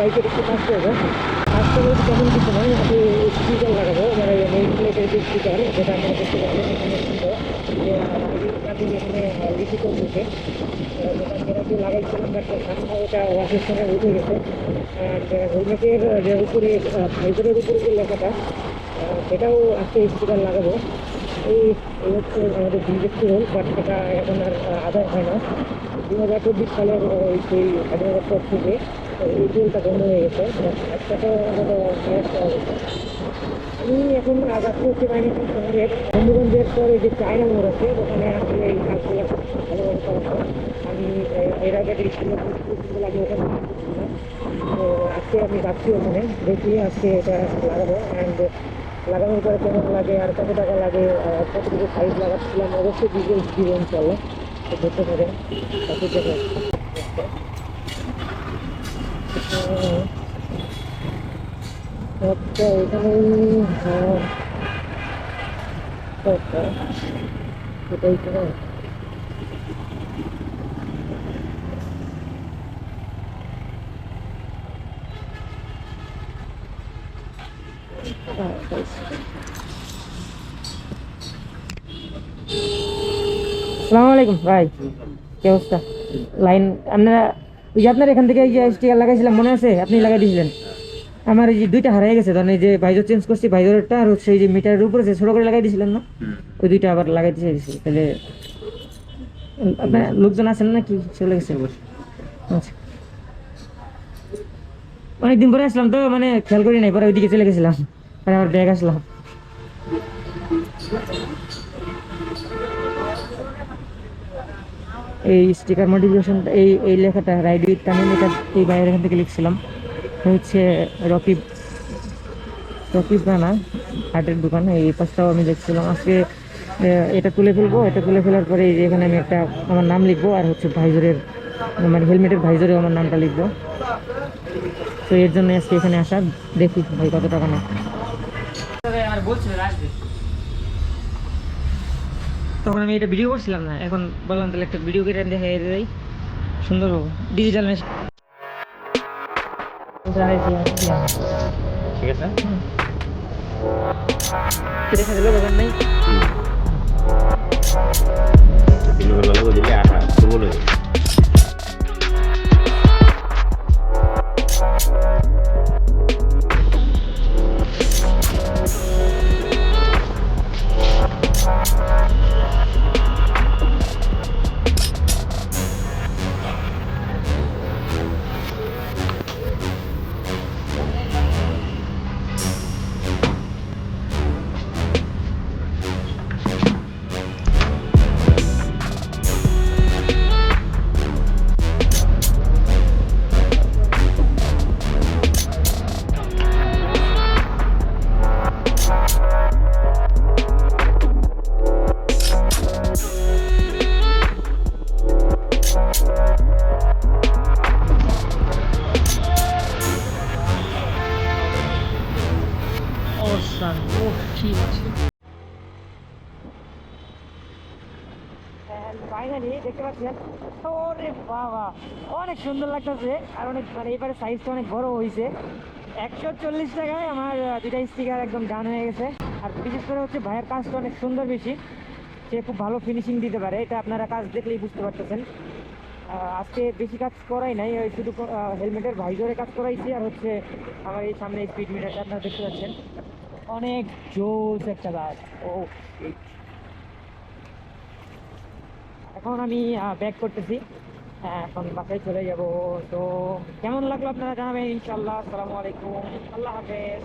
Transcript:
বাইকের একটু কাজ করবো। কাজ করবো তেমন কিছু নয়, আমি স্পিকার লাগাবো, মানে নেম প্লেটের যে স্পিকার, যেটা আমরা দেখতে পাচ্ছেন এখানে ছিল যে আমি এখানে লিখিত করতেছে, যেটা লাগাইছিলাম বাট সামনে ওটা ওয়াশের সঙ্গে উঠে গেছে। হেলমেটের যে উপরে ভাইজারের উপরে যে লেখাটা, সেটাও আজকে স্পিকার লাগাবো। এই এই হচ্ছে আমাদের বিজেপি রোল, বাট সেটা এখন আর আদায় হয় না। 2024 সালের সেই স্বাধীনতার পর থেকে এই রোলটা বন্ধ হয়ে গেছে। একটা তো সমস্যা হবে। আমি এখন যাচ্ছি হচ্ছে মাইনেশন শহরের বন্ধুগঞ্জের পরে যে চায়না মোড় আছে, ওখানে আসলে এই কাজগুলো ভালোভাবে করা হয়। আমি এর আগে স্কুলে আমি ওখানে করছিলাম। তো আজকে আমি যাচ্ছি ওখানে, দেখি আজকে এটা লাগাবো। অ্যান্ড লাগানোর পরে কেমন লাগে আর কত টাকা লাগে, কতটুকু সাইজ লাগাচ্ছিলাম, অবশ্যই ডিটেলস দিব ইনশাল্লাহ। তো ধরতে পারেন তাতে দেখে আচ্ছা এখানেই এটাই তো। আসসালামু আলাইকুম ভাই, কি অবস্থা? লাইন আপনারা ওই যে আপনার এখান থেকে এই যে স্টিকার লাগাইছিলাম মনে আছে, আপনি লাগাই দিয়েছিলেন। আমার এই যে দুইটা হারিয়ে গেছে, ধরেন এই যে ভাইজার চেঞ্জ করছি, ভাইজারটা আর হচ্ছে এই যে মিটারের উপরে যে ছোট করে লাগাই দিয়েছিলেন না, ওই দুইটা আবার লাগাই দিয়েছি। তাহলে আপনার লোকজন আছেন না কি চলে গেছে? আচ্ছা, অনেকদিন পরে আসলাম তো, মানে খেয়াল করি নাই, পরে ওইদিকে চলে গেছিলাম, পরে আবার ব্যাগ আসলাম। এই স্টিকার মডিফিকেশন, এই এই লেখাটা রাইড উইথ তামিম, এটা এই বাইরের এখান থেকে লিখছিলাম। হচ্ছে রকিব, রকিব রানা হাটের দোকান, এই পাশটাও আমি দেখছিলাম আজকে। এটা তুলে ফেলবো, এটা তুলে ফেলার পরে এই যে এখানে আমি একটা আমার নাম লিখবো, আর হচ্ছে ভাইজরের মানে হেলমেটের ভাইজরে আমার নামটা লিখবো। তো এর জন্য আজকে এখানে আসা, দেখি ভাই কত টাকা নেয়। আর বলছিল আসবে, তখন আমি এটা ভিডিও করছিলাম না, এখন বললাম তাহলে একটা ভিডিও করে দেখে দেয় সুন্দর হোক ডিজিটাল মেশিন। ঠিক আছে, দেখা দিল দোকান নাই। ফাইনালি দেখতে পাচ্ছেন, ওরে বাবা অনেক সুন্দর লাগতেছে, আর অনেক মানে এবারে সাইজটা অনেক বড় হয়েছে। 140 টাকায় আমার দুইটা স্টিকার একদম ডান হয়ে গেছে। আর বিশেষ করে হচ্ছে ভাইয়ের কাজটা অনেক সুন্দর, বেশি সে খুব ভালো ফিনিশিং দিতে পারে, এটা আপনারা কাজ দেখলেই বুঝতে পারতেছেন। আজকে বেশি কাজ করাই নাই, ওই শুধু হেলমেটের ভাইজরে কাজ করাইছি, আর হচ্ছে আমার এই সামনে স্পিড মিটারটা আপনারা দেখতে পাচ্ছেন, অনেক জোস একটা কাজ। ও এখন আমি ব্যাক করতেছি, এখন বাসায় চলে যাব। তো কেমন লাগলো আপনারা জানাবেন ইনশাল্লাহ। আসসালামু আলাইকুম, আল্লাহ হাফেজ।